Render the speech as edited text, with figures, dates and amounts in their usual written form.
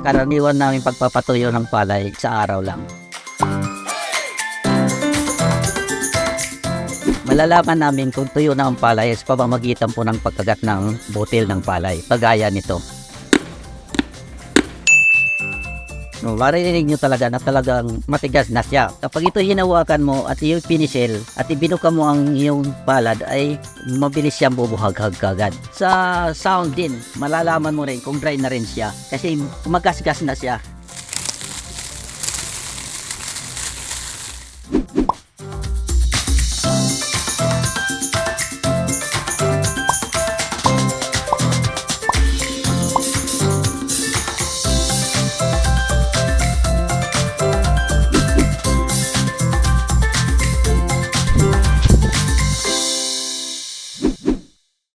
karaniwan namin pagpapatuyo ng palay sa araw lang. Malalaman namin kung tuyo na ang palay sa pamamagitan po ng pagkagat ng butil ng palay, kagaya nito. No, maririnig nyo talaga na talagang matigas na siya. Kapag ito hinawakan mo at yung pinisil at ibinuka mo ang iyong palad ay mabilis siyang bubuhaghag kagad. Sa sound din, malalaman mo rin kung dry na rin siya kasi magasgas na siya.